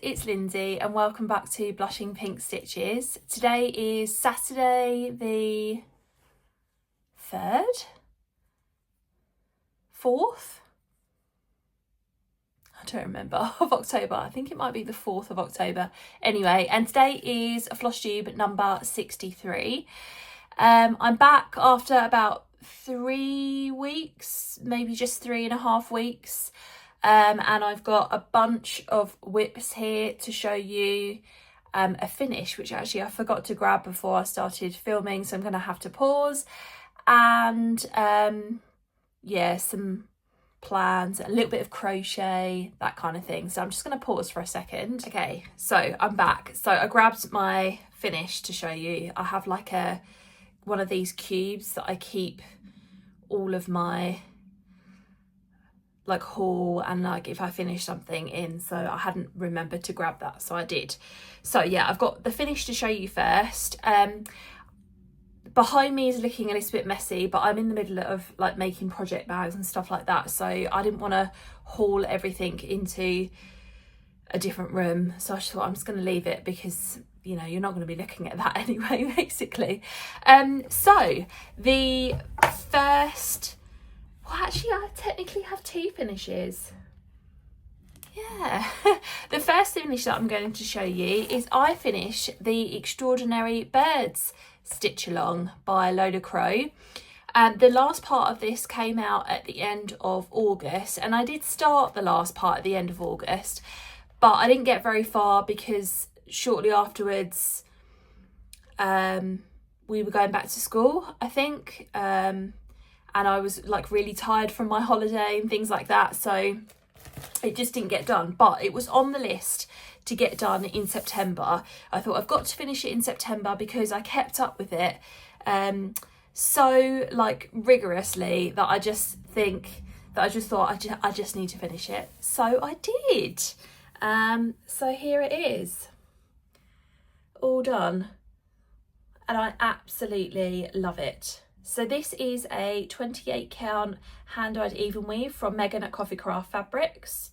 it's Lindsay and welcome back to Blushing Pink Stitches. Today is Saturday the 3rd? 4th? I don't remember, of October. I think it might be the 4th of October. Anyway, and today is Flosstube number 63. I'm back after about 3 weeks, maybe just 3.5 weeks. And I've got a bunch of whips here to show you a finish, which actually I forgot to grab before I started filming, so I'm going to have to pause. And yeah, some plans, a little bit of crochet, that kind of thing. So I'm just going to pause for a second. Okay, so I'm back. So I grabbed my finish to show you. I have like one of these cubes that I keep all of my like haul and like if I finish something in, so I hadn't remembered to grab that, so I did. So yeah, I've got the finish to show you first. Behind me is looking a little bit messy, but I'm in the middle of like making project bags and stuff like that, so I didn't want to haul everything into a different room, so I just thought I'm just going to leave it because, you know, you're not going to be looking at that anyway, basically. So the first, well, actually I technically have 2 finishes. Yeah. The first finish that I'm going to show you is I finished the Extraordinary Birds Stitch Along by Lola Crow. The last part of this came out at the end of August, and I did start the last part at the end of August, but I didn't get very far because shortly afterwards we were going back to school, I think, and I was like really tired from my holiday and things like that, so it just didn't get done. But it was on the list to get done in September. I thought I've got to finish it in September because I kept up with it so like rigorously that I just thought I just need to finish it. So I did. So here it is, all done, and I absolutely love it. So this is a 28 count hand-dyed even weave from Megan at Coffee Craft Fabrics,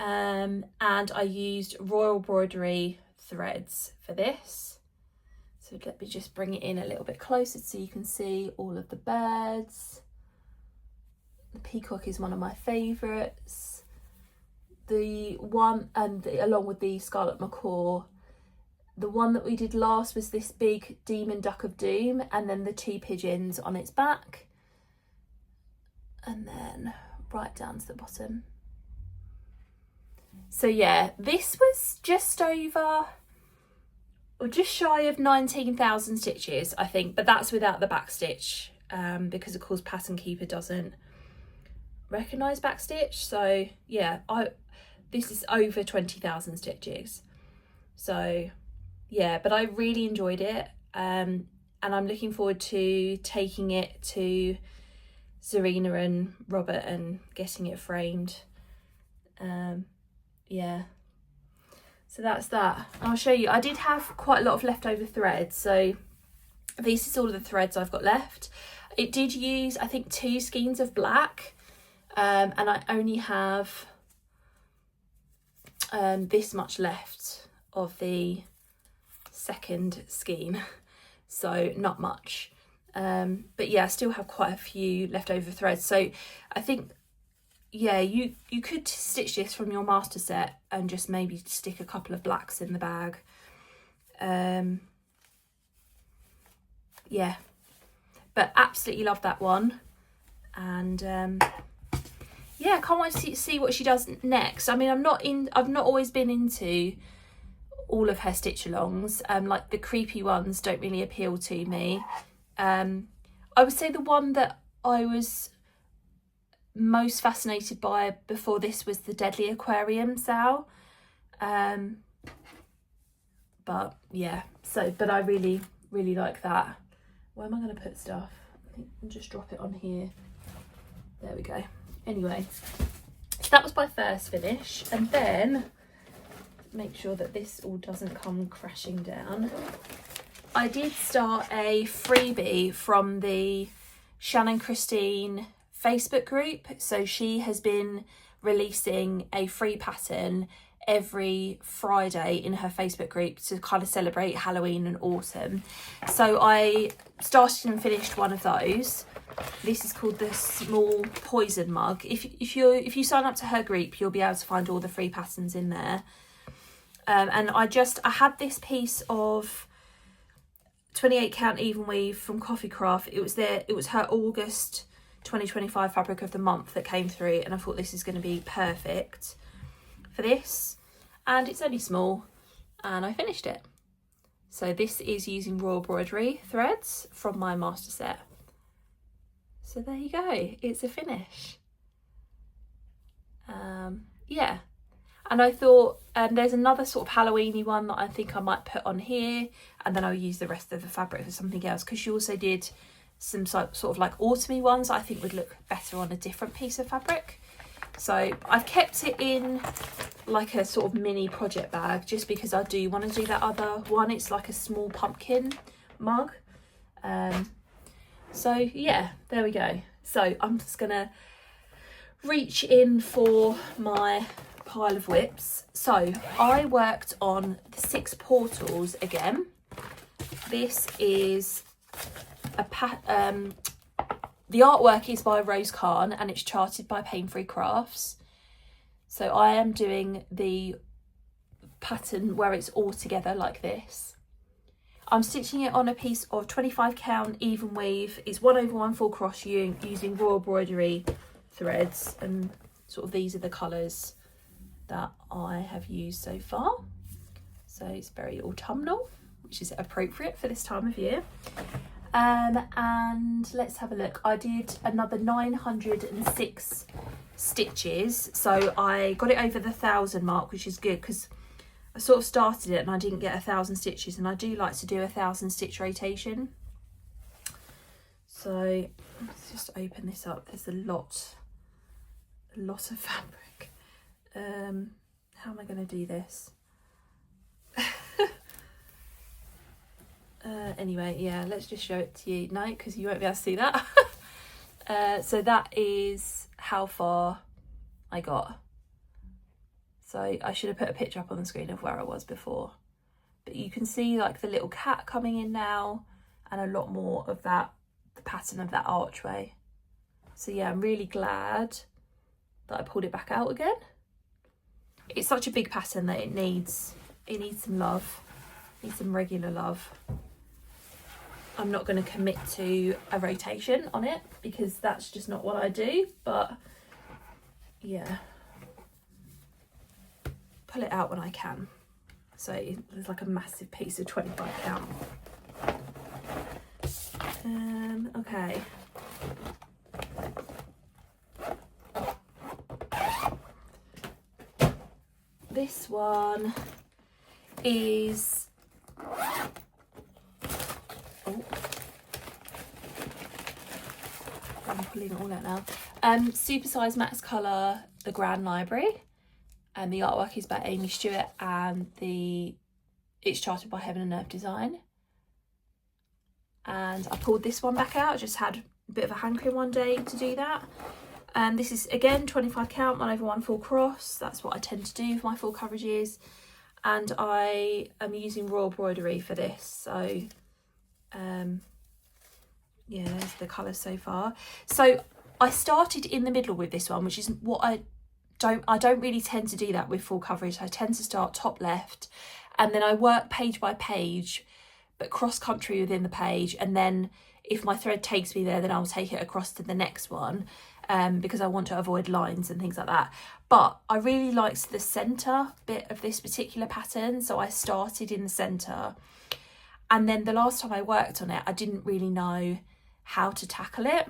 and I used Royal Broidery threads for this. So let me just bring it in a little bit closer so you can see all of the birds. The peacock is one of my favourites. The one, and along with the scarlet macaw, the one that we did last was this big demon duck of doom, and then the 2 pigeons on its back, and then right down to the bottom. So yeah, this was just over, or just shy of 19,000 stitches, I think, but that's without the back stitch, because of course Pattern Keeper doesn't recognise back stitch. So yeah, this is over 20,000 stitches. So yeah, but I really enjoyed it, and I'm looking forward to taking it to Zarina and Robert and getting it framed. Yeah, so that's that. I'll show you. I did have quite a lot of leftover threads, so this is all of the threads I've got left. It did use, I think, 2 skeins of black, and I only have this much left of the second skein, so not much, but yeah, I still have quite a few leftover threads. So I think, yeah, you could stitch this from your master set and just maybe stick a couple of blacks in the bag. Yeah, but absolutely love that one, and yeah, I can't wait to see what she does next. I mean, I've not always been into all of her stitch alongs, like the creepy ones don't really appeal to me. I would say the one that I was most fascinated by before this was the Deadly Aquarium Sal, but yeah, so but I really like that. Where am I going to put stuff? I think I'll just drop it on here. There we go. Anyway, so that was my first finish, and then make sure that this all doesn't come crashing down. I did start a freebie from the Shannon Christine Facebook group. So she has been releasing a free pattern every Friday in her Facebook group to kind of celebrate Halloween and autumn. So I started and finished one of those. This is called the Small Poison Mug. If you sign up to her group, you'll be able to find all the free patterns in there. And I had this piece of 28 count even weave from Coffee Craft. It was her August 2025 fabric of the month that came through, and I thought this is going to be perfect for this. And it's only small, and I finished it. So this is using raw embroidery threads from my master set. So there you go, it's a finish. Yeah, and I thought, there's another sort of Halloweeny one that I think I might put on here, and then I'll use the rest of the fabric for something else, because she also did some sort of like autumny ones I think would look better on a different piece of fabric. So I've kept it in like a sort of mini project bag, just because I do want to do that other one. It's like a small pumpkin mug. So yeah, there we go. So I'm just gonna reach in for my pile of whips. So I worked on the 6 portals again. This is the artwork is by Rose Khan and it's charted by Pain Free Crafts. So I am doing the pattern where it's all together like this. I'm stitching it on a piece of 25 count even weave. It's 1/1 full crochet using raw embroidery threads, and sort of these are the colours that I have used so far. So it's very autumnal, which is appropriate for this time of year. And let's have a look. I did another 906 stitches, so I got it over the 1,000 mark, which is good because I sort of started it and I didn't get 1,000 stitches, and I do like to do 1,000 stitch rotation. So let's just open this up. There's a lot of fabric. How am I going to do this? Anyway, yeah, let's just show it to you. No, because you won't be able to see that. So that is how far I got. So I should have put a picture up on the screen of where I was before. But you can see like the little cat coming in now, and a lot more of that, the pattern of that archway. So yeah, I'm really glad that I pulled it back out again. It's such a big pattern that it needs some love, needs some regular love. I'm not going to commit to a rotation on it because that's just not what I do, but yeah, pull it out when I can. So there's like a massive piece of 25 count. Okay. This one is I'm pulling it all out now. Super Size Max Colour, The Grand Library, and the artwork is by Amy Stewart, and it's charted by Heaven and Earth Design. And I pulled this one back out. I just had a bit of a hankering one day to do that. This is again 25 count, 1/1 full cross. That's what I tend to do for my full coverages, and I am using raw embroidery for this. So yeah, there's the colours so far. So I started in the middle with this one, which is what I don't really tend to do that with full coverage. I tend to start top left, and then I work page by page, but cross country within the page, and then if my thread takes me there, then I'll take it across to the next one, because I want to avoid lines and things like that. But I really liked the centre bit of this particular pattern, so I started in the centre, and then the last time I worked on it, I didn't really know how to tackle it.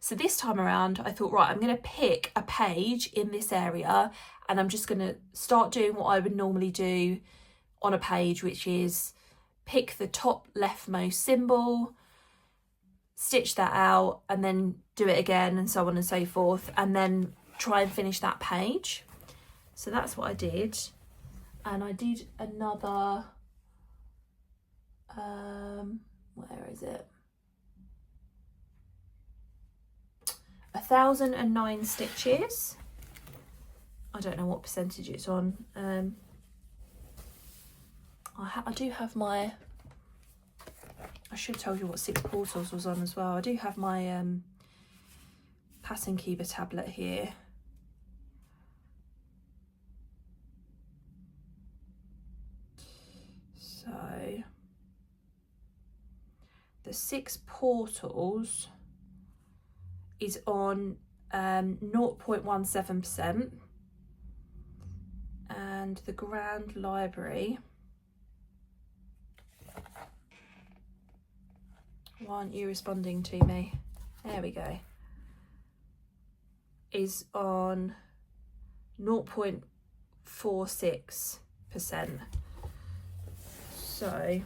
So this time around, I thought, right, I'm going to pick a page in this area, and I'm just going to start doing what I would normally do on a page, which is pick the top leftmost symbol, stitch that out, and then do it again, and so on and so forth, and then try and finish that page. So that's what I did. And I did another, where is it? 1,009 stitches. I don't know what percentage it's on. I do have my, I should have told you what 6 portals was on as well. I do have my Pattern Keeper tablet here. So the 6 portals is on 0.17%, and the Grand Library, why aren't you responding to me? There we go. Is on 0.46%. So,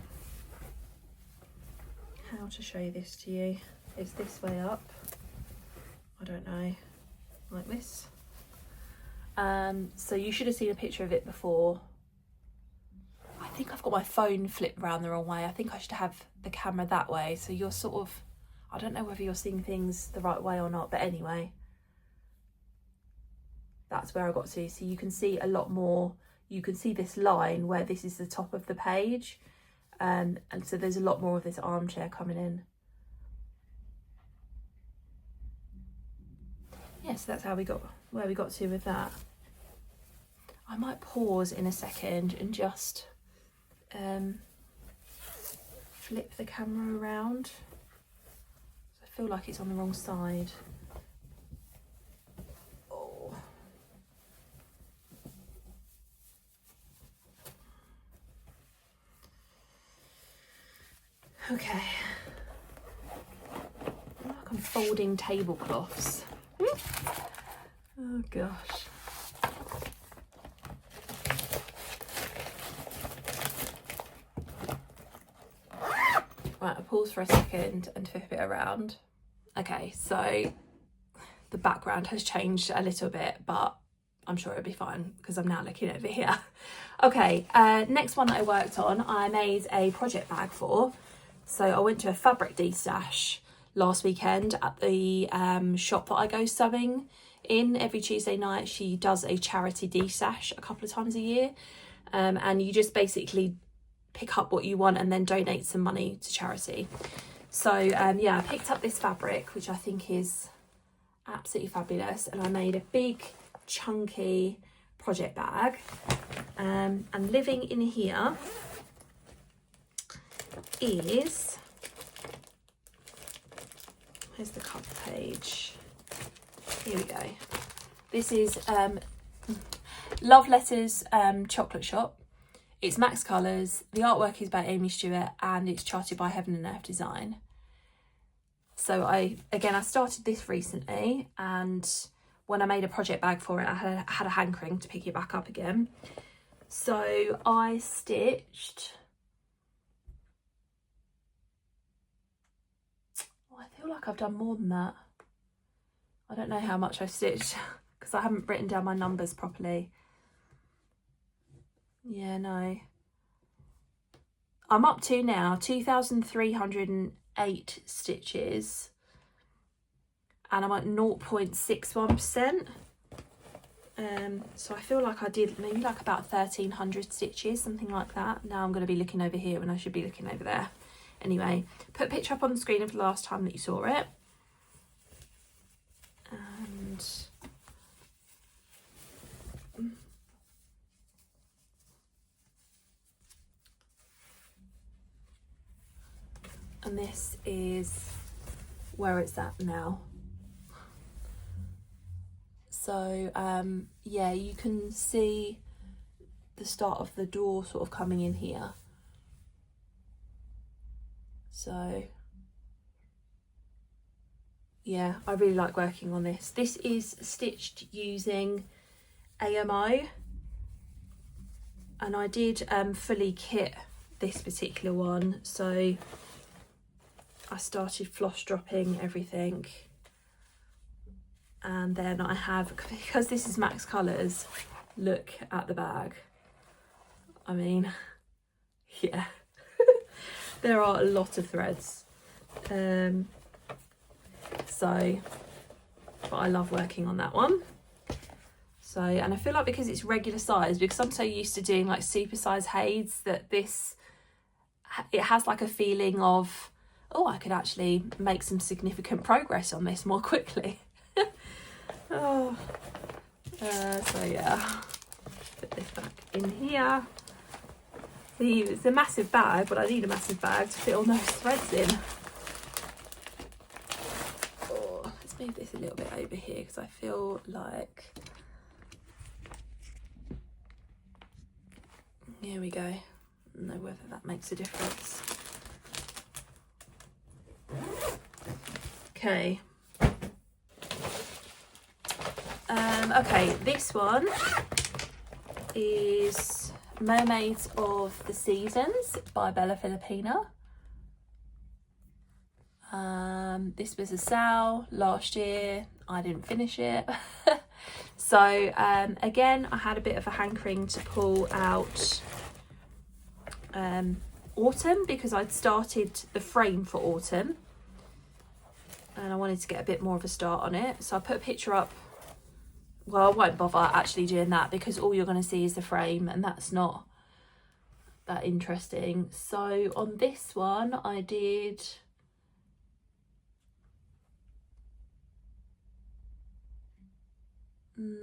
how to show this to you? Is this way up? I don't know, like this. So you should have seen a picture of it before. I think I've got my phone flipped around the wrong way. I think I should have the camera that way. So you're sort of, I don't know whether you're seeing things the right way or not, but anyway, that's where I got to. So you can see a lot more. You can see this line where this is the top of the page. And so there's a lot more of this armchair coming in. Yeah, so that's how we got, where we got to with that. I might pause in a second and just flip the camera around. I feel like it's on the wrong side. Oh. Okay. I feel like I'm folding tablecloths. Oh gosh. Right, I'll pause for a second and flip it around. Okay, so the background has changed a little bit, but I'm sure it'll be fine because I'm now looking over here. Okay, next one that I worked on, I made a project bag for. So I went to a fabric de-stash last weekend at the shop that I go sewing in every Tuesday night. She does a charity de-stash a couple of times a year, and you just basically pick up what you want and then donate some money to charity. So yeah, I picked up this fabric, which I think is absolutely fabulous, and I made a big chunky project bag, and living in here is, here's the cover page, here we go. This is Love Letters chocolate shop. It's Max Colours, the artwork is by Amy Stewart, and it's charted by Heaven and Earth Design. So I started this recently, and when I made a project bag for it, I had a hankering to pick it back up again. So I stitched, I feel like I've done more than that. I don't know how much I stitched because I haven't written down my numbers properly. Yeah, no. I'm up to now 2,308 stitches, and I'm at 0.61%. So I feel like I did maybe like about 1,300 stitches, something like that. Now I'm going to be looking over here when I should be looking over there. Anyway, put a picture up on the screen of the last time that you saw it. And this is where it's at now. So yeah, you can see the start of the door sort of coming in here. So yeah, I really like working on this. This is stitched using AMO, and I did fully kit this particular one. So I started floss dropping everything, and then I have, because this is Max Colours, look at the bag. I mean, yeah, there are a lot of threads. So, but I love working on that one. So, and I feel like because it's regular size, because I'm so used to doing like super size heids, that this, it has like a feeling of, oh, I could actually make some significant progress on this more quickly. So yeah, put this back in here. It's a massive bag, but I need a massive bag to fit all those threads in. Oh, let's move this a little bit over here because I feel like, here we go. I don't know whether that makes a difference. Okay. Okay, this one is Mermaids of the Seasons by Bella Filipina. This was a sale last year. I didn't finish it. So again, I had a bit of a hankering to pull out autumn because I'd started the frame for autumn and I wanted to get a bit more of a start on it. So I put a picture up. Well, I won't bother actually doing that because all you're going to see is the frame and that's not that interesting. So on this one I did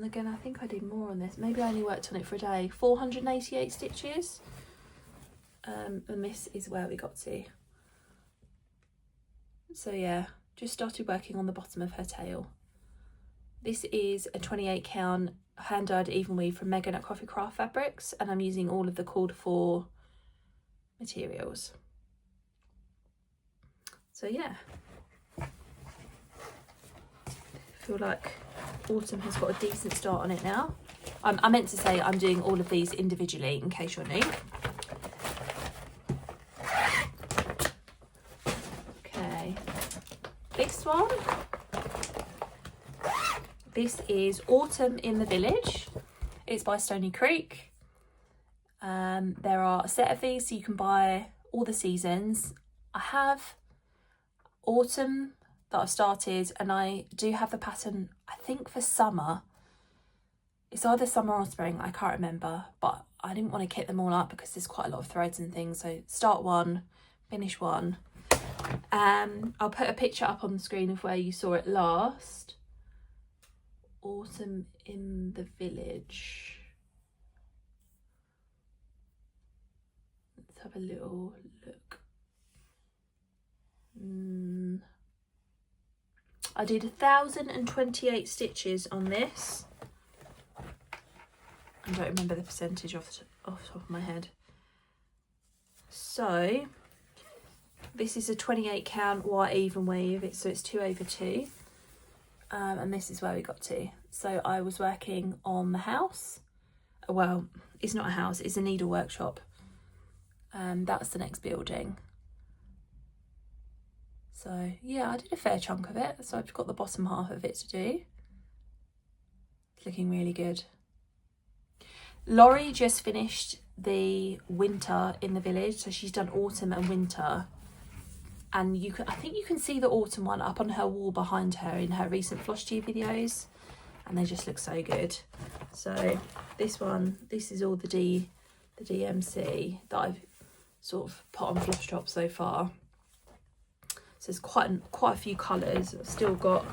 again, I think I did more on this. Maybe I only worked on it for a day. 488 stitches. And this is where we got to. So yeah, just started working on the bottom of her tail. This is a 28 count hand-dyed even weave from Megan at Coffee Craft Fabrics, and I'm using all of the called for materials. So yeah, I feel like autumn has got a decent start on it now. I meant to say I'm doing all of these individually in case you're new. Okay, this one. This is Autumn in the Village. It's by Stony Creek. There are a set of these so you can buy all the seasons. I have autumn that I've started and I do have the pattern, I think for summer. It's either summer or spring, I can't remember, but I didn't want to kit them all up because there's quite a lot of threads and things. So start one, finish one. I'll put a picture up on the screen of where you saw it last. Autumn in the Village. Let's have a little look. I did 1,028 stitches on this. I don't remember the percentage off the top of my head. So this is a 28 count white even weave, so it's 2/2. And this is where we got to. So I was working on the house. Well, it's not a house, it's a needle workshop. That's the next building. So yeah, I did a fair chunk of it. So I've got the bottom half of it to do. It's looking really good. Laurie just finished the winter in the village. So she's done autumn and winter. And you can, I think you can see the autumn one up on her wall behind her in her recent Flosstube videos, and they just look so good. So this one, this is all the DMC that I've sort of put on Flosstube so far. So there's quite a few colours. I've still got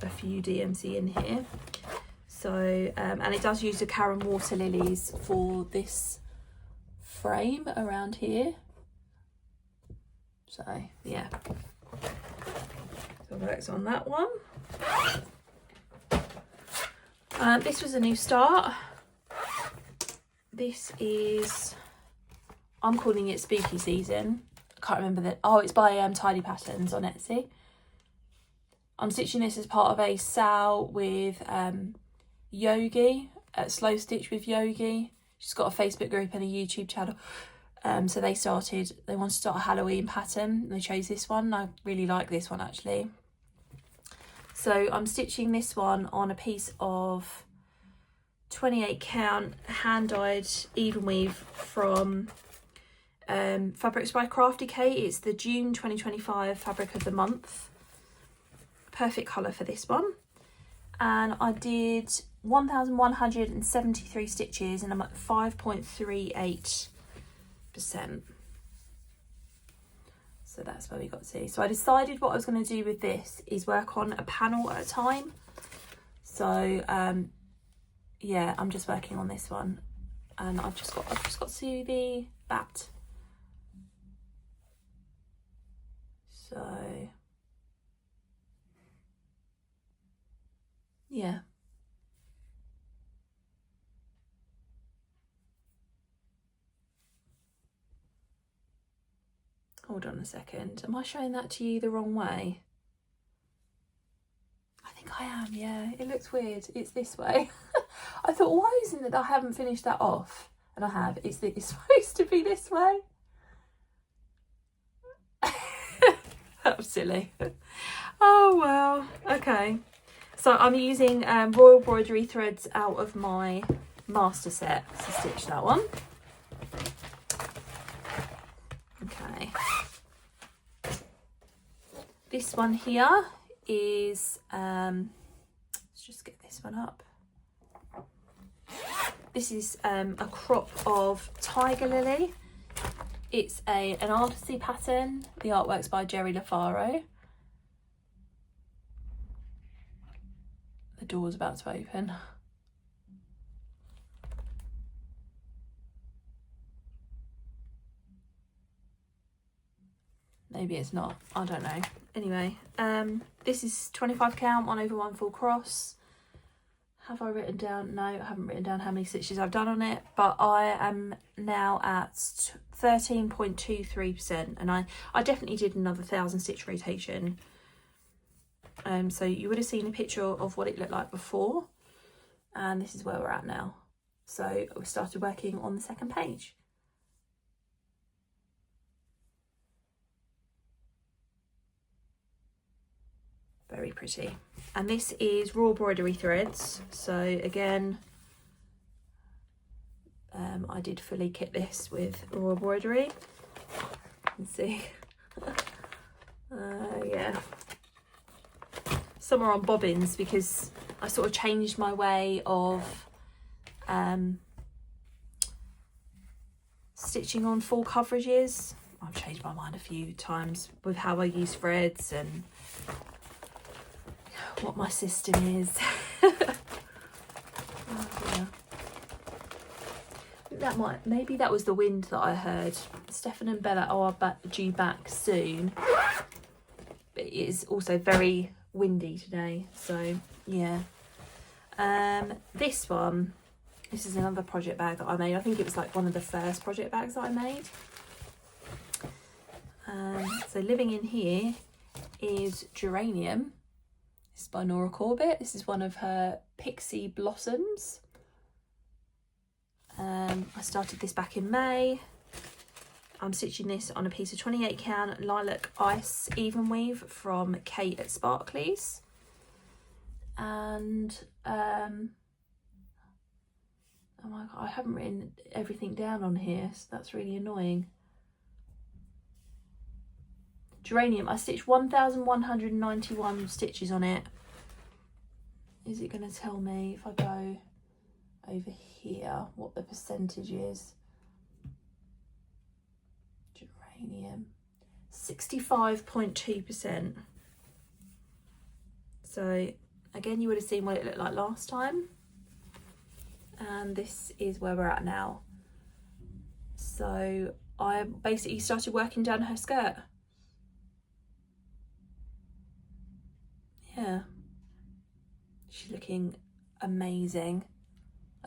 a few DMC in here. So and it does use the Karen water lilies for this frame around here. So yeah, so works on that one. This was a new start. This is, I'm calling it Spooky Season. I can't remember that. Oh, it's by Tidy Patterns on Etsy. I'm stitching this as part of a sale with Yogi at Slow Stitch with Yogi. She's got a Facebook group and a YouTube channel. So they wanted to start a Halloween pattern and they chose this one. I really like this one actually. So I'm stitching this one on a piece of 28 count hand-dyed even weave from Fabrics by Crafty Kate. It's the June 2025 fabric of the month. Perfect colour for this one. and I did 1,173 stitches and I'm at 5.38%. So that's where we got to. So I decided what I was going to do with this is work on a panel at a time. So yeah, I'm just working on this one, and I've just got to the bat. So yeah. Hold on a second. Am I showing that to you the wrong way? I think I am, yeah. It looks weird. It's this way. I thought, why isn't it that I haven't finished that off? And I have. It's supposed to be this way. That was silly. Oh, well. Okay. So I'm using Royal Broidery threads out of my master set to stitch that one. Okay. This one here is, let's just get this one up. This is a crop of Tiger Lily. It's an artisty pattern. The artwork's by Jerry LaFaro. The door's about to open. Maybe it's not, I don't know. Anyway, this is 25 count, 1/1 full cross. Have I written down? No, I haven't written down how many stitches I've done on it, but I am now at 13.23%, and I definitely did another 1,000 stitch rotation. So you would have seen a picture of what it looked like before, and this is where we're at now. So we started working on the second page. Very pretty. And this is Raw Broidery threads. So again, I did fully kit this with Raw Broidery. You can see. Yeah. Some are on bobbins because I sort of changed my way of stitching on full coverages. I've changed my mind a few times with how I use threads and what my system is. Oh dear. Maybe that was the wind that I heard. Stefan and Bella are due back soon, but it is also very windy today, so yeah. This is another project bag that I made. I think it was like one of the first project bags that I made. So living in here is Geranium. This is by Nora Corbett. This is one of her Pixie Blossoms. I started this back in May. I'm stitching this on a piece of 28 count Lilac Ice Even Weave from Kate at Sparkly's. And oh my god, I haven't written everything down on here, so that's really annoying. Geranium, I stitched 1,191 stitches on it. Is it going to tell me if I go over here what the percentage is? Geranium, 65.2%. So again, you would have seen what it looked like last time, and this is where we're at now. So I basically started working down her skirt. Yeah, she's looking amazing.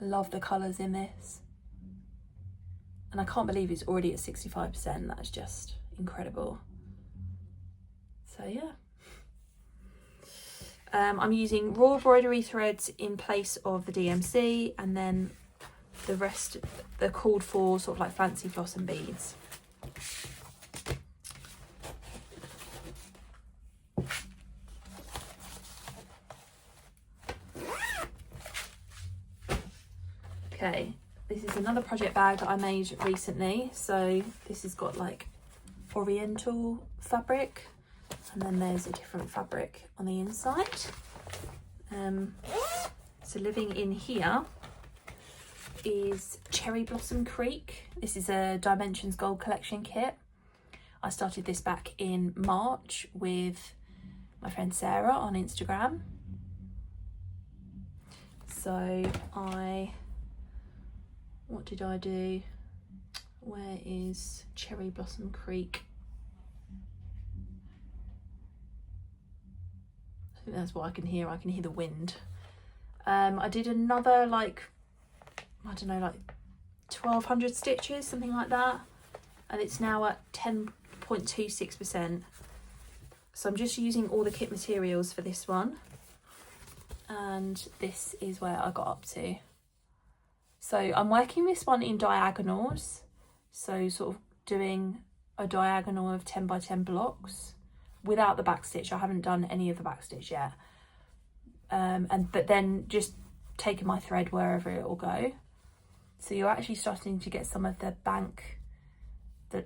I love the colours in this, and I can't believe it's already at 65%. That's just incredible. So yeah, I'm using Raw Broidery threads in place of the DMC, and then the rest they're called for sort of like fancy floss and beads. Okay, this is another project bag that I made recently. So this has got like oriental fabric, and then there's a different fabric on the inside. So living in here is Cherry Blossom Creek. This is a Dimensions Gold Collection kit. I started this back in March with my friend Sarah on Instagram. So what did I do? Where is Cherry Blossom Creek? I think that's what I can hear. I can hear the wind. I did another, like, I don't know, like 1,200 stitches, something like that. And it's now at 10.26%. So I'm just using all the kit materials for this one. And this is where I got up to. So I'm working this one in diagonals. So sort of doing a diagonal of 10 by 10 blocks without the back stitch. I haven't done any of the back stitch yet. But then just taking my thread wherever it will go. So you're actually starting to get some of the bank,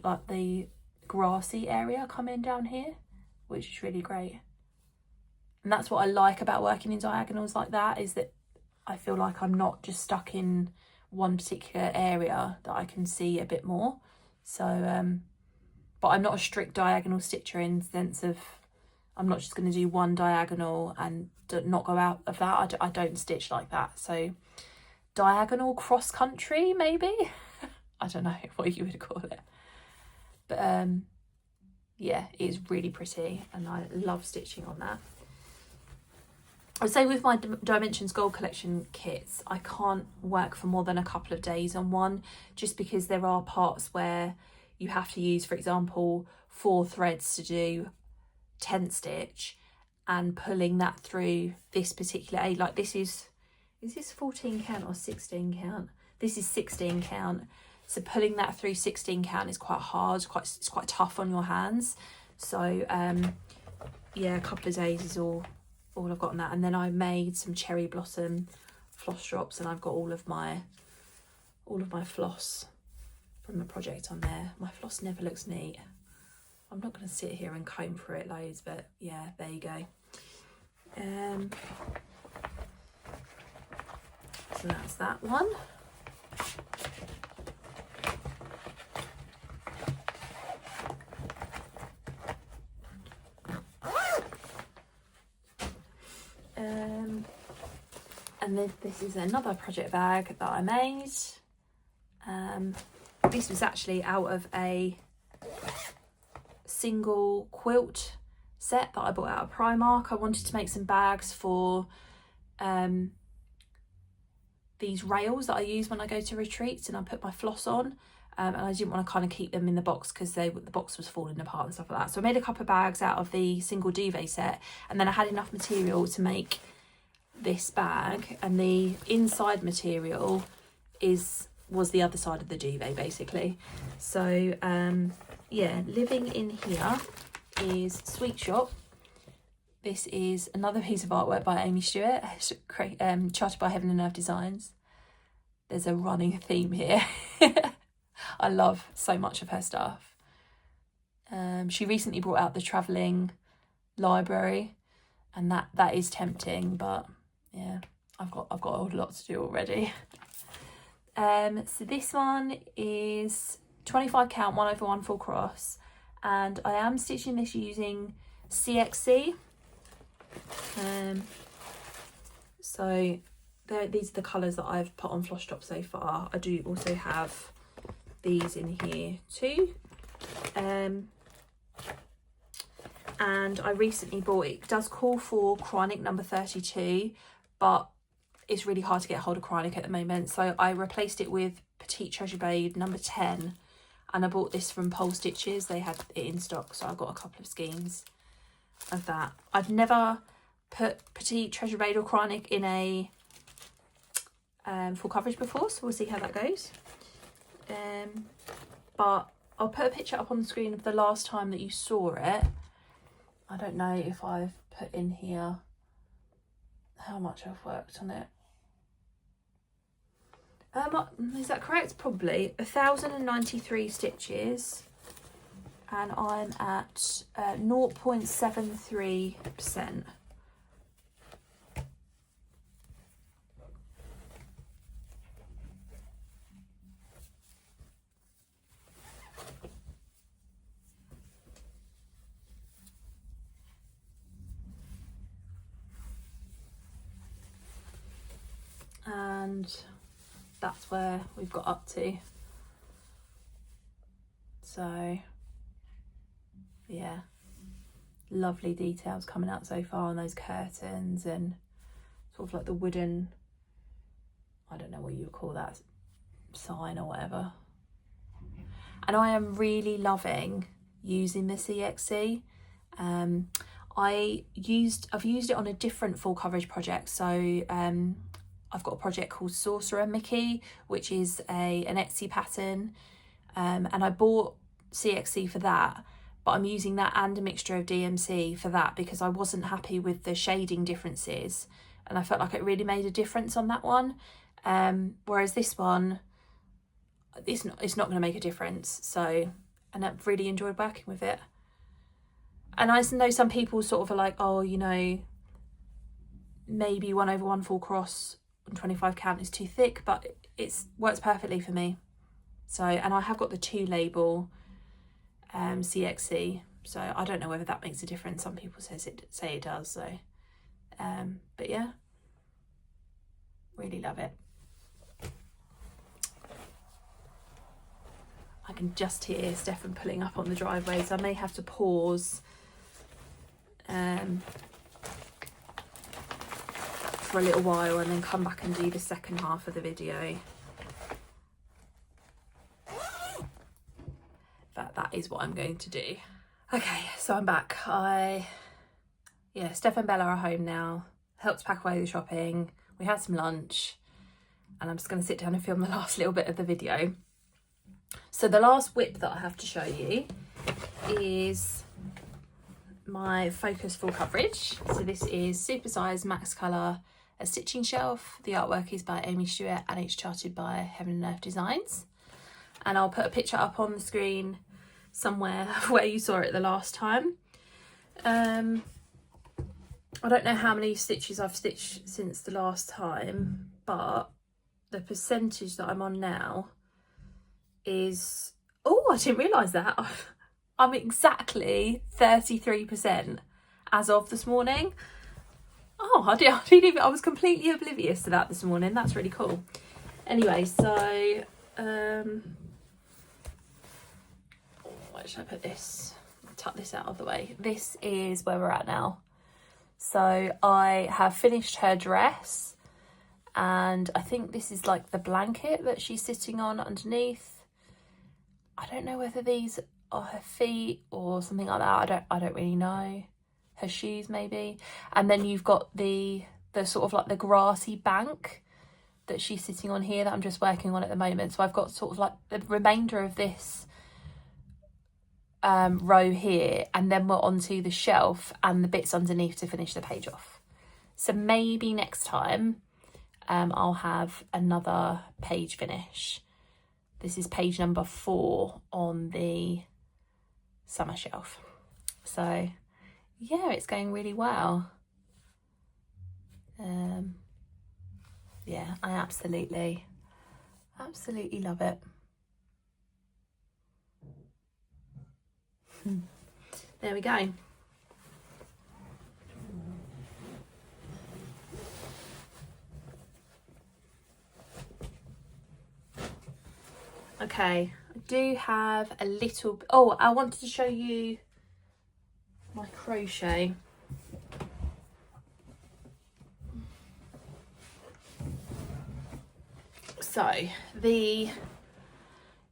like the grassy area coming down here, which is really great. And that's what I like about working in diagonals like that, is that I feel like I'm not just stuck in one particular area, that I can see a bit more. So, but I'm not a strict diagonal stitcher in the sense of I'm not just going to do one diagonal and not go out of that. I don't stitch like that. So diagonal cross country, maybe. I don't know what you would call it. But yeah, it's really pretty and I love stitching on that. I'd say with my Dimensions Gold Collection kits, I can't work for more than a couple of days on one, just because there are parts where you have to use, for example, 4 threads to do 10 stitch, and pulling that through this particular aid, like this is this 14 count or 16 count? This is 16 count. So pulling that through 16 count is quite hard, it's quite tough on your hands. So yeah, a couple of days is all I've got on that. And then I made some cherry blossom floss drops, and I've got all of my floss from the project on there. My floss never looks neat. I'm not going to sit here and comb through it loads, but yeah, there you go. So that's that one. And then this is another project bag that I made. This was actually out of a single quilt set that I bought out of Primark. I wanted to make some bags for these rails that I use when I go to retreats and I put my floss on, and I didn't want to kind of keep them in the box because the box was falling apart and stuff like that. So I made a couple of bags out of the single duvet set, and then I had enough material to make this bag, and the inside material was the other side of the duvet basically. So yeah, living in here is Sweet Shop. This is another piece of artwork by Amy Stewart, charted by Heaven and Earth Designs. There's a running theme here. I love so much of her stuff. She recently brought out the travelling library, and that is tempting, but yeah, I've got a lot to do already. So this one is 25 count 1/1 full cross, and I am stitching this using CXC. So these are the colours that I've put on Flosstube so far. I do also have these in here too. And I recently bought, it does call for Chronic number 32, but it's really hard to get hold of Chronic at the moment. So I replaced it with Petite Treasure Blade number 10. And I bought this from Pole Stitches. They had it in stock, so I've got a couple of skeins of that. I've never put Petite Treasure Blade or Chronic in a full coverage before, so we'll see how that goes. But I'll put a picture up on the screen of the last time that you saw it. I don't know if I've put in here how much I've worked on it. Is that correct? Probably 1,093 stitches, and I'm at 0.73%. and that's where we've got up to. So yeah, lovely details coming out so far on those curtains and sort of like the wooden, I don't know what you would call that, sign or whatever. And I am really loving using the CXC. I've used it on a different full coverage project. So I've got a project called Sorcerer Mickey, which is an Etsy pattern, and I bought CXC for that, but I'm using that and a mixture of DMC for that because I wasn't happy with the shading differences, and I felt like it really made a difference on that one. Whereas this one, it's not going to make a difference. So, and I've really enjoyed working with it. And I know some people sort of are like, oh, you know, maybe 1/1 full cross and 25 count is too thick, but it works perfectly for me. So, and I have got the 2 label CXC, so I don't know whether that makes a difference. Some people say it does. So, but yeah, really love it. I can just hear Stefan pulling up on the driveway, so I may have to pause for a little while and then come back and do the second half of the video. That is what I'm going to do. Okay, so I'm back. Steph and Bella are home now. Helped pack away the shopping. We had some lunch, and I'm just going to sit down and film the last little bit of the video. So the last whip that I have to show you is my Focus full coverage. So this is super size max colour, a stitching shelf. The artwork is by Amy Stewart and it's charted by Heaven and Earth Designs. And I'll put a picture up on the screen somewhere where you saw it the last time. I don't know how many stitches I've stitched since the last time, but the percentage that I'm on now is, oh, I didn't realise that. I'm exactly 33% as of this morning. Oh, I was completely oblivious to that this morning. That's really cool. Anyway, so where should I put this? I'll tuck this out of the way. This is where we're at now. So I have finished her dress, and I think this is like the blanket that she's sitting on underneath. I don't know whether these are her feet or something like that. I don't really know. Her shoes maybe. And then you've got the sort of like the grassy bank that she's sitting on here that I'm just working on at the moment. So I've got sort of like the remainder of this row here, and then we're onto the shelf and the bits underneath to finish the page off. So maybe next time I'll have another page finish. This is page number 4 on the summer shelf. So yeah, it's going really well. Yeah, I absolutely love it. There we go. Okay, I do have a little, oh, I wanted to show you my crochet. So the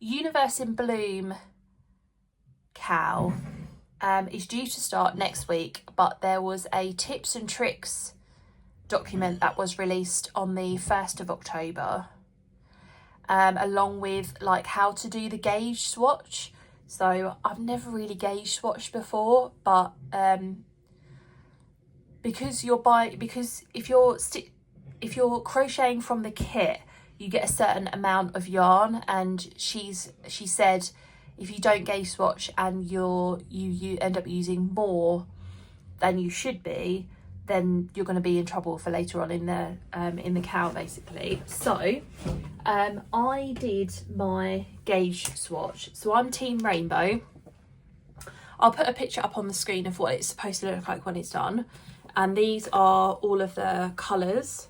Universe in Bloom cow is due to start next week, but there was a tips and tricks document that was released on the 1st of October, along with like how to do the gauge swatch. So I've never really gauge swatched before, but because if you're crocheting from the kit, you get a certain amount of yarn, and she said if you don't gauge swatch and you end up using more than you should be, then you're going to be in trouble for later on in the cow, basically. So I did my gauge swatch. So I'm Team Rainbow. I'll put a picture up on the screen of what it's supposed to look like when it's done. And these are all of the colours.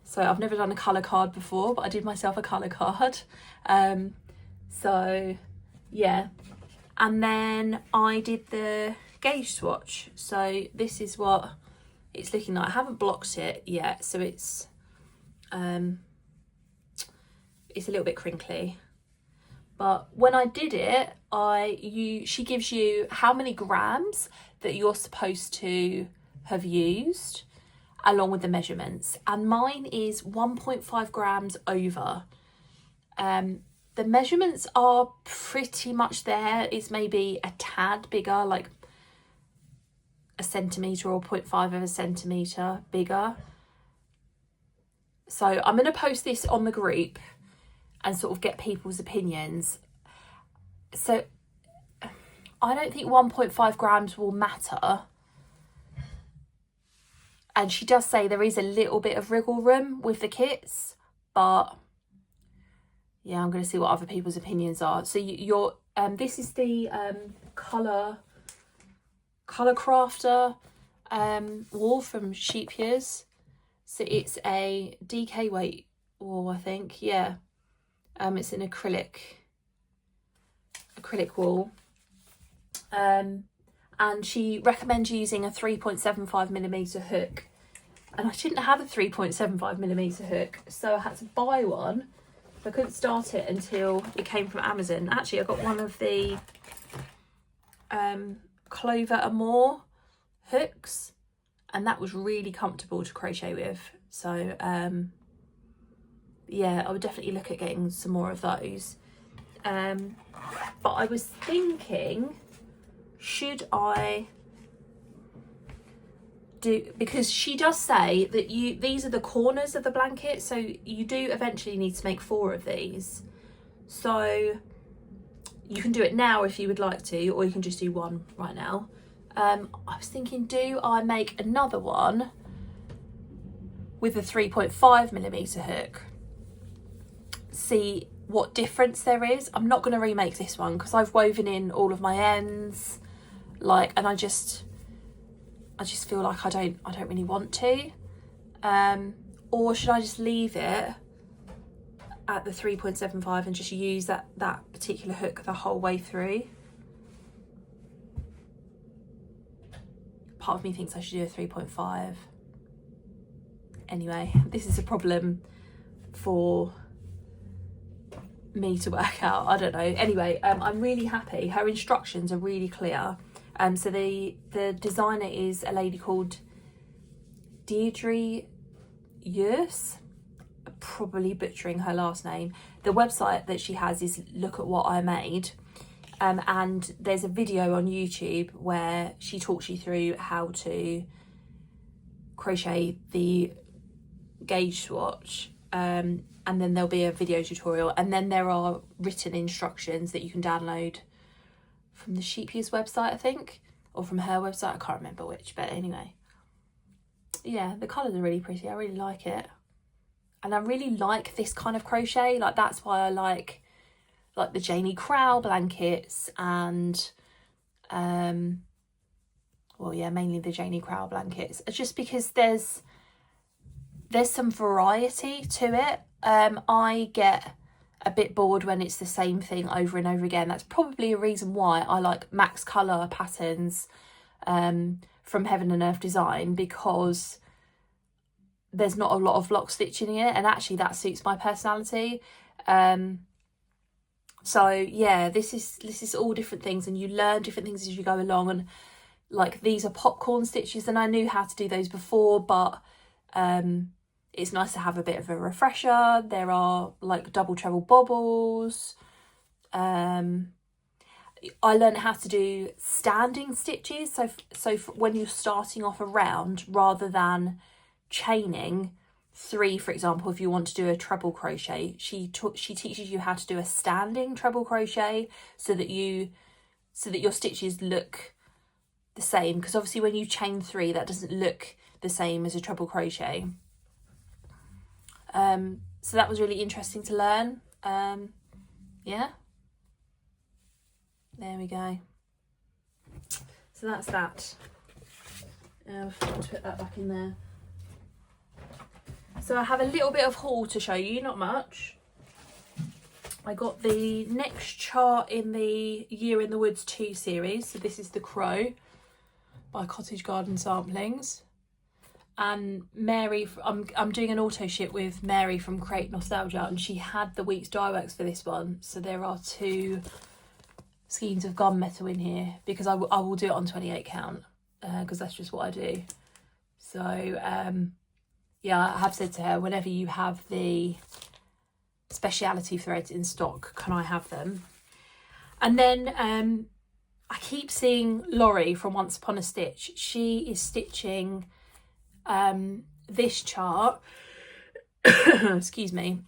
So I've never done a colour card before, but I did myself a colour card. So yeah, and then I did the gauge swatch. So this is what it's looking like. I haven't blocked it yet, so it's a little bit crinkly. But when I did it, she gives you how many grams that you're supposed to have used, along with the measurements. And mine is 1.5 grams over. The measurements are pretty much there. It's maybe a tad bigger, like a centimetre or 0.5 of a centimetre bigger. So I'm going to post this on the group and sort of get people's opinions. So I don't think 1.5 grams will matter. And she does say there is a little bit of wriggle room with the kits, but yeah, I'm going to see what other people's opinions are. So this is the colour crafter wool from Shoppe. So it's a DK weight wool, I think. Yeah, it's an acrylic wool. And she recommends using a 3.75mm hook, and I didn't have a 3.75mm hook, so I had to buy one. I couldn't start it until it came from Amazon. Actually, I got one of the Clover and More hooks, and that was really comfortable to crochet with. So yeah, I would definitely look at getting some more of those. But I was thinking, should I do, because she does say that these are the corners of the blanket, so you do eventually need to make 4 of these. So you can do it now if you would like to, or you can just do one right now. I was thinking, do I make another one with a 3.5mm hook? See what difference there is. I'm not going to remake this one because I've woven in all of my ends, and I just feel like I don't really want to. Or should I just leave it at the 3.75 and just use that particular hook the whole way through? Part of me thinks I should do a 3.5. Anyway, this is a problem for me to work out. I don't know. Anyway, I'm really happy. Her instructions are really clear. So the designer is a lady called Deirdre Yurs. Probably butchering her last name. The website that she has is Look at What I Made. And there's a video on YouTube where she talks you through how to crochet the gauge swatch. And then there'll be a video tutorial. And then there are written instructions that you can download from the Shoppe's website, I think, or from her website. I can't remember which, but anyway. Yeah, the colours are really pretty. I really like it. And I really like this kind of crochet. That's why I like the Janie Crowell blankets and well, yeah, mainly the Janie Crowell blankets. It's just because there's some variety to it. I get a bit bored when it's the same thing over and over again. That's probably a reason why I like Max Colour patterns from Heaven and Earth Design, because there's not a lot of block stitching in it, and actually that suits my personality. So yeah, this is all different things, and you learn different things as you go along. And these are popcorn stitches, and I knew how to do those before, but it's nice to have a bit of a refresher. There are double treble bobbles. I learned how to do standing stitches. So when you're starting off a round, rather than chaining 3, for example, if you want to do a treble crochet, she teaches you how to do a standing treble crochet so that your stitches look the same, because obviously when you chain 3, that doesn't look the same as a treble crochet. So that was really interesting to learn. Yeah, there we go. So that's that. I'll put that back in there. So I have a little bit of haul to show you, not much. I got the next chart in the Year in the Woods 2 series. So this is The Crow by Cottage Garden Samplings. And Mary, I'm doing an auto ship with Mary from Create Nostalgia, and she had the week's dye works for this one. So there are 2 skeins of gunmetal in here, because I will do it on 28 count, because that's just what I do. So yeah, I have said to her, whenever you have the speciality threads in stock, can I have them? And then I keep seeing Laurie from Once Upon a Stitch. She is stitching this chart, excuse me,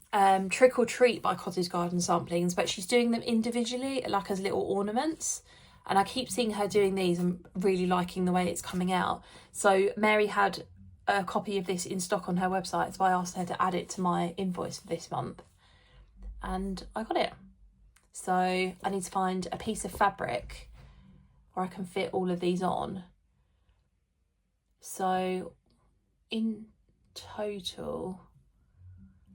Trick or Treat by Cottage Garden Samplings, but she's doing them individually, like as little ornaments. And I keep seeing her doing these and really liking the way it's coming out. So Mary had a copy of this in stock on her website, so I asked her to add it to my invoice for this month, and I got it. So I need to find a piece of fabric where I can fit all of these on. So in total,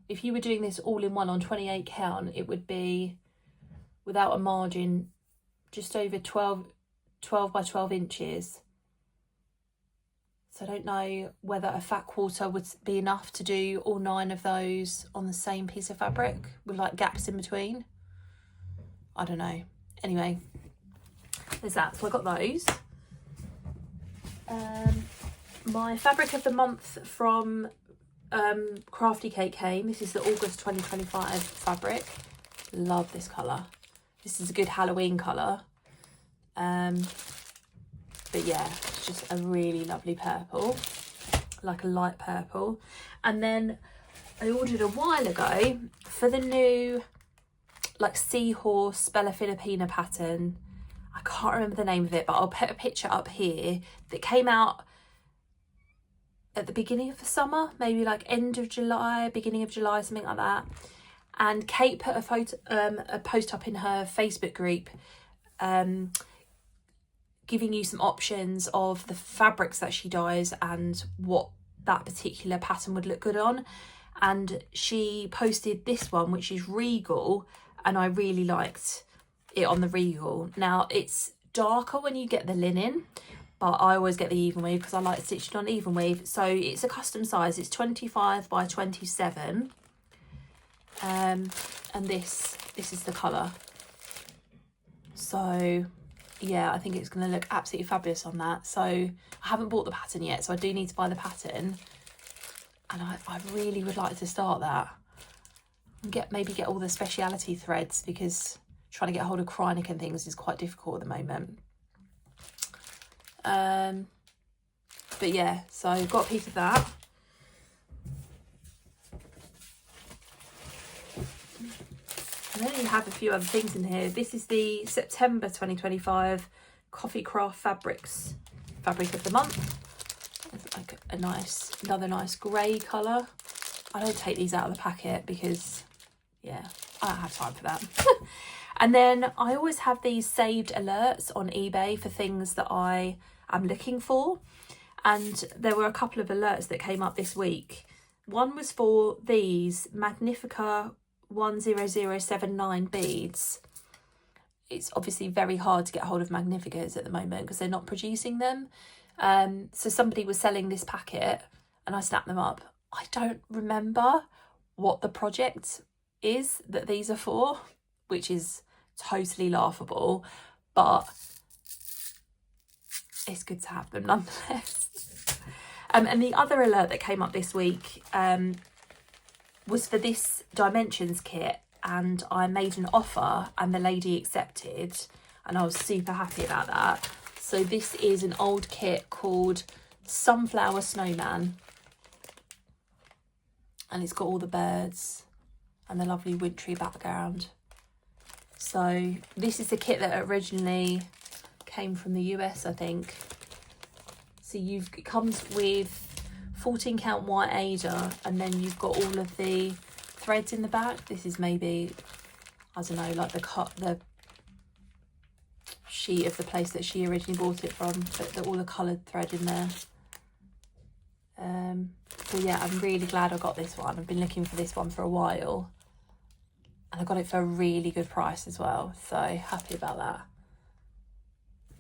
if you were doing this all in one on 28 count, it would be, without a margin, just over 12 by 12 inches. So I don't know whether a fat quarter would be enough to do all 9 of those on the same piece of fabric with like gaps in between. I don't know. Anyway, there's that. So I got those. My fabric of the month from Crafty Cake came. This is the August 2025 fabric. Love this colour. This is a good Halloween colour. But yeah, it's just a really lovely purple, like a light purple. And then I ordered a while ago for the new like seahorse Bella Filipina pattern. I can't remember the name of it, but I'll put a picture up here, that came out at the beginning of the summer, maybe like end of July, beginning of July, something like that. And Kate put a photo, a post up in her Facebook group, giving you some options of the fabrics that she dyes and what that particular pattern would look good on. And she posted this one, which is Regal, and I really liked it on the Regal. Now it's darker when you get the linen, but I always get the even weave because I like stitching on even weave. So it's a custom size, it's 25 by 27. And this is the colour. So yeah, I think it's going to look absolutely fabulous on that. So I haven't bought the pattern yet, so I do need to buy the pattern, and I really would like to start that and maybe get all the speciality threads, because trying to get hold of Krynic and things is quite difficult at the moment. But yeah, so I've got a piece of that. I only have a few other things in here. This is the September 2025 Coffee Craft Fabrics fabric of the month. It's like another nice grey colour. I don't take these out of the packet because, yeah, I don't have time for that. And then I always have these saved alerts on eBay for things that I am looking for. And there were a couple of alerts that came up this week. One was for these Magnifica 10079 beads. It's obviously very hard to get hold of Magnificas at the moment because they're not producing them. So somebody was selling this packet and I snapped them up. I don't remember what the project is that these are for, which is totally laughable, but it's good to have them nonetheless. And the other alert that came up this week was for this Dimensions kit, and I made an offer and the lady accepted, and I was super happy about that. So this is an old kit called Sunflower Snowman, and it's got all the birds and the lovely wintry background. So this is the kit that originally came from the US, I think. So it comes with 14 count white Aida, and then you've got all of the threads in the back. This is maybe, I don't know, like the sheet of the place that she originally bought it from, but all the coloured thread in there. So yeah, I'm really glad I got this one. I've been looking for this one for a while, and I got it for a really good price as well, so happy about that.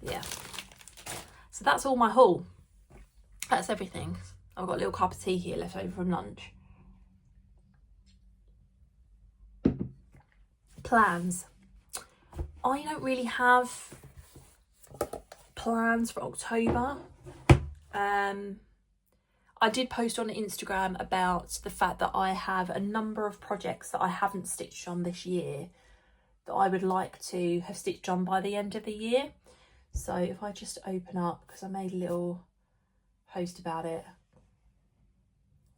Yeah, so that's all my haul. That's everything. I've got a little cup of tea here left over from lunch. Plans. I don't really have plans for October. I did post on Instagram about the fact that I have a number of projects that I haven't stitched on this year that I would like to have stitched on by the end of the year. So if I just open up, because I made a little post about it.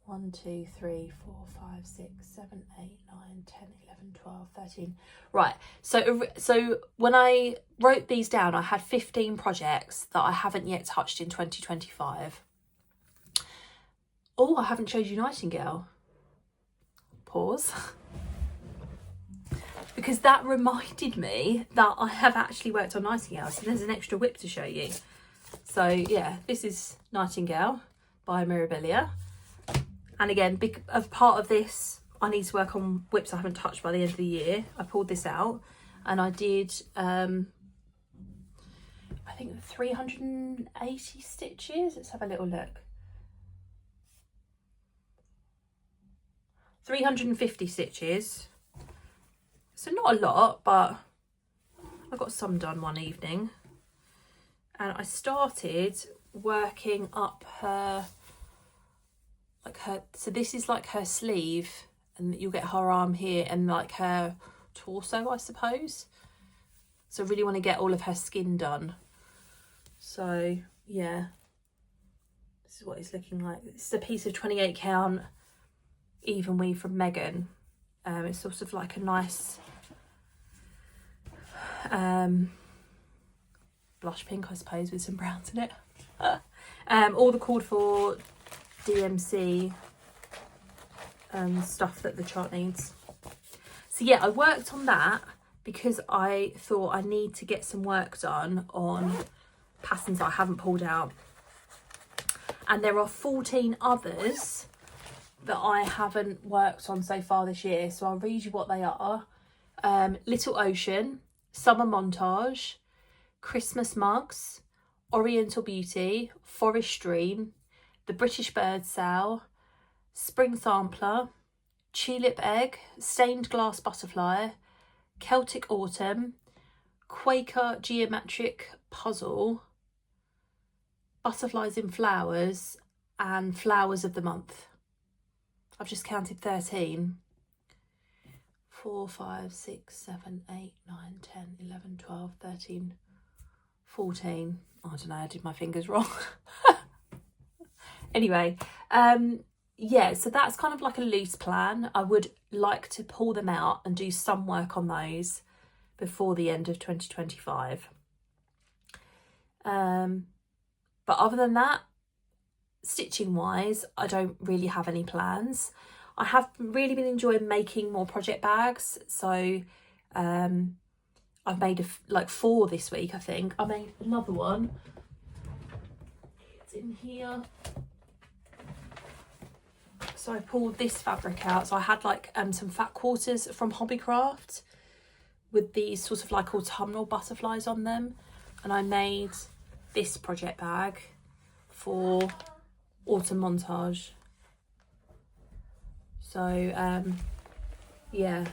1, 2, 3, 4, 5, 6, 7, 8, 9, 10, 11, 12, 13. Right, so when I wrote these down, I had 15 projects that I haven't yet touched in 2025. Oh, I haven't showed you Nightingale. Pause. Because that reminded me that I have actually worked on Nightingale, so there's an extra whip to show you. So yeah, this is Nightingale by Mirabilia. And again, as part of this, I need to work on whips I haven't touched by the end of the year. I pulled this out and I did, I think 380 stitches. Let's have a little look. 350 stitches. So not a lot, but I got some done one evening. And I started working up her, so this is like her sleeve, and you'll get her arm here and like her torso, I suppose. So I really want to get all of her skin done. So yeah, this is what it's looking like. This is a piece of 28 count even weave from Megan. It's sort of like a nice blush pink, I suppose, with some browns in it. All the called for DMC stuff that the chart needs. So yeah, I worked on that because I thought I need to get some work done on patterns that I haven't pulled out. And there are 14 others that I haven't worked on so far this year. So I'll read you what they are. Little Ocean, Summer Montage, Christmas Mugs, Oriental Beauty, Forest Dream, The British Bird Sow, Spring Sampler, Tulip Egg, Stained Glass Butterfly, Celtic Autumn, Quaker Geometric Puzzle, Butterflies in Flowers, and Flowers of the Month. I've just counted 13. 4, 5, 6, 7, 8, 9, 10, 11, 12, 13, 14. I don't know, I did my fingers wrong. Anyway, yeah, so that's kind of like a loose plan. I would like to pull them out and do some work on those before the end of 2025. But other than that, stitching wise, I don't really have any plans. I have really been enjoying making more project bags. So I've made like 4 this week, I think. I made another one. It's in here. So I pulled this fabric out. So I had like some fat quarters from Hobbycraft with these sort of like autumnal butterflies on them. And I made this project bag for Autumn Montage. So yeah,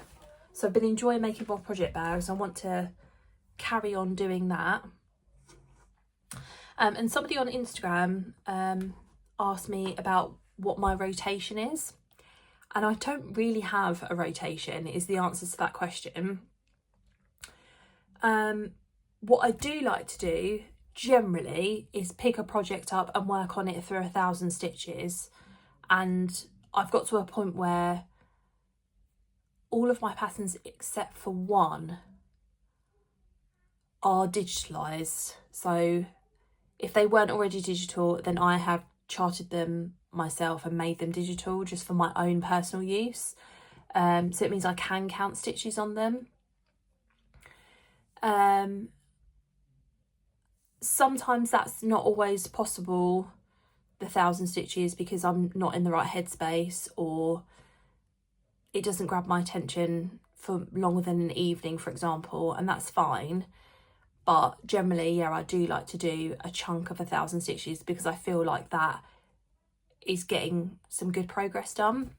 so I've been enjoying making more project bags. I want to carry on doing that. And somebody on Instagram asked me about what my rotation is, and I don't really have a rotation is the answer to that question. What I do like to do generally is pick a project up and work on it for 1,000 stitches, and I've got to a point where all of my patterns except for one are digitalized. So if they weren't already digital, then I have charted them myself and made them digital just for my own personal use. So it means I can count stitches on them. Sometimes that's not always possible the 1,000 stitches because I'm not in the right headspace, or it doesn't grab my attention for longer than an evening, for example, and that's fine. But generally, yeah, I do like to do a chunk of 1,000 stitches because I feel like that is getting some good progress done.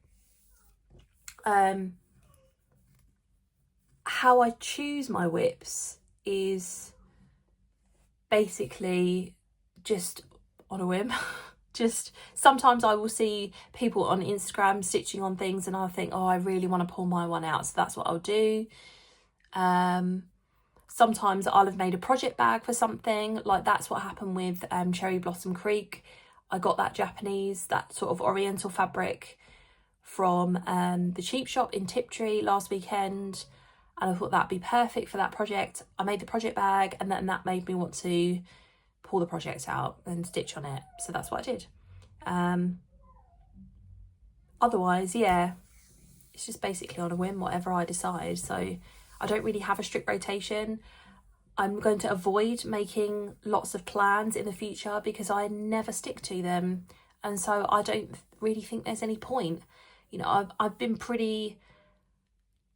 How I choose my whips is basically just on a whim. Just sometimes I will see people on Instagram stitching on things and I'll think, oh, I really want to pull my one out, so that's what I'll do. Sometimes I'll have made a project bag for something, like that's what happened with Cherry Blossom Creek. I got that Japanese, that sort of oriental fabric from the cheap shop in Tiptree last weekend, and I thought that'd be perfect for that project. I made the project bag, and then that made me want to pull the project out and stitch on it, so that's what I did. Otherwise, yeah, it's just basically on a whim, whatever I decide. So I don't really have a strict rotation. I'm going to avoid making lots of plans in the future because I never stick to them, and so I don't really think there's any point. You know, I've been pretty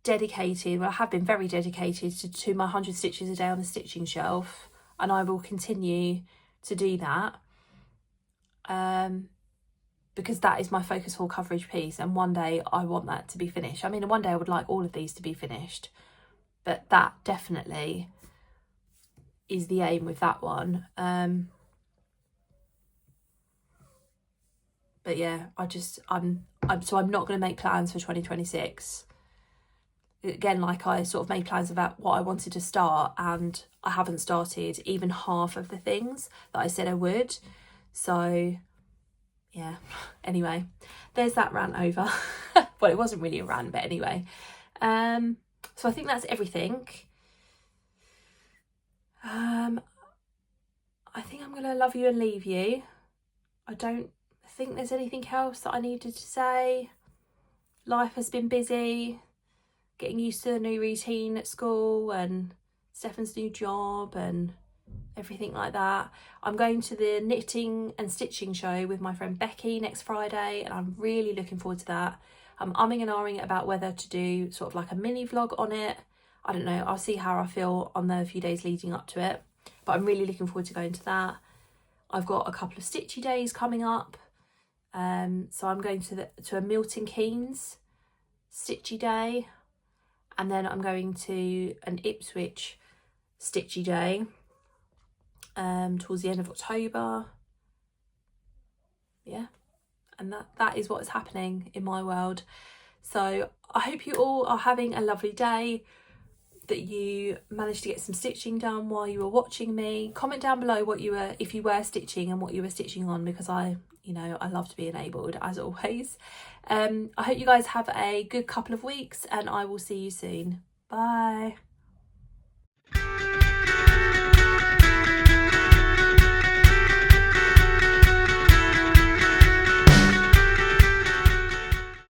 dedicated, well, I have been very dedicated to my 100 stitches a day on the stitching shelf, and I will continue to do that because that is my focus haul coverage piece, and one day I want that to be finished. I mean, one day I would like all of these to be finished, but that definitely is the aim with that one. But yeah, I'm not going to make plans for 2026. Again, like, I sort of made plans about what I wanted to start, and I haven't started even half of the things that I said I would. So yeah, anyway, there's that rant over. Well, it wasn't really a rant, but anyway. So I think that's everything. I think I'm gonna love you and leave you. I don't think there's anything else that I needed to say. Life has been busy, getting used to the new routine at school and Stefan's new job and everything like that. I'm going to the knitting and stitching show with my friend Becky next Friday, and I'm really looking forward to that. I'm umming and ahhing about whether to do sort of like a mini vlog on it. I don't know, I'll see how I feel on the few days leading up to it, but I'm really looking forward to going to that. I've got a couple of Stitchy days coming up, so I'm going to a Milton Keynes Stitchy day, and then I'm going to an Ipswich Stitchy day towards the end of October. Yeah, and that is what's happening in my world. So I hope you all are having a lovely day, that you managed to get some stitching done while you were watching me. Comment down below if you were stitching and what you were stitching on, because I love to be enabled as always. I hope you guys have a good couple of weeks, and I will see you soon. Bye.